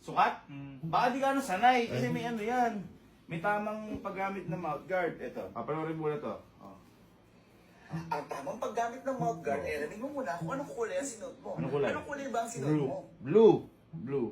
Sukat? Baka di ka sanay kasi may ano yan. May tamang paggamit ng mouthguard. Ito, papanoorin mo na to. Oh. Ang tamang paggamit ng mouthguard, alamin mo muna kung anong kulay ang sinuot mo. Anong kulay? Anong kulay ba ang sinuot Blue. mo? Blue. Blue.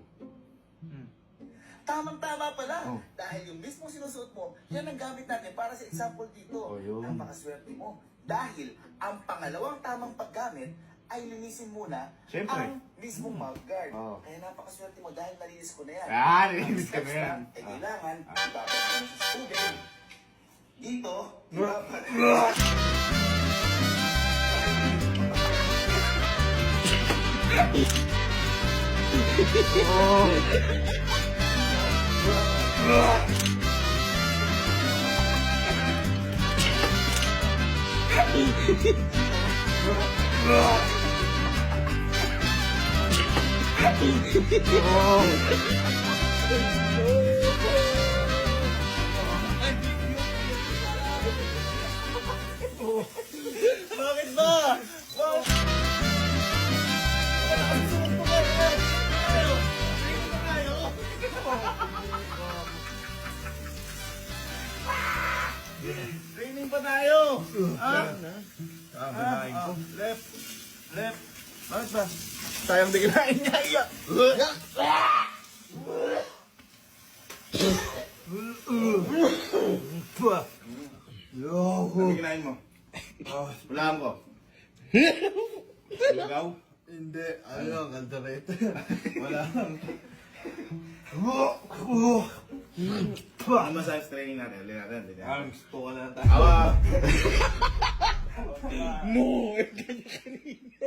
Tamang-tama pala. Oh. Dahil yung mismo sinusuot mo, yan ang gamit natin para sa example dito. Oh, yun. Ang makaswerte mo. Dahil ang pangalawang tamang paggamit ay linisin muna Siyempre. ang mismong mouthguard. Oh. Kaya napakaswerte mo dahil nalinis ko na yan. Nilinis ka Ang na steps yan. lang, kailangan ibabad mo na sa tubig. Dito, ibabad. Bakit ba? Training pa tayo! Left. Left. Bakit ba? Sayang di kinain niya. Iya. Ano kinain mo? Ulam ko. Lugaw? Hindi, ano, kaldereta. Wala lang. Ano massage training natin? Ulit natin. Gusto ko na tayo. Awa! No! Kanya-kanina.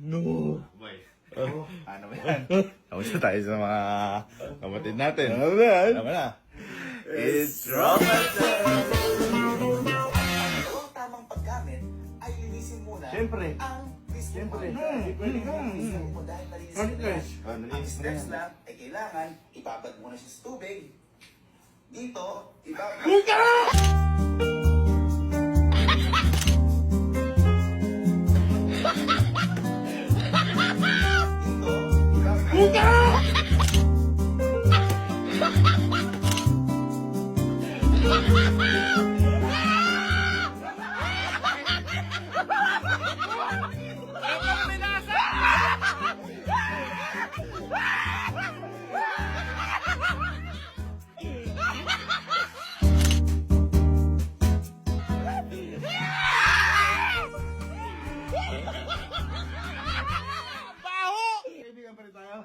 No! Boy. Ano ba yan? Tapos na tayo sa mga kapatid natin. Ano ba yan? Ano na? It's Ramadan! Ang tamang paggamit ay linisin muna Siyempre. ang mismong Siyempre. mouthguard. Pwede ka. Linisin mo dahil nalinis ko na yan. Nalinis. Ang Nalinis na steps yan. lang ay kailangan ibabad muna siya sa tubig. Dito, ibabad. Dito, ibabad.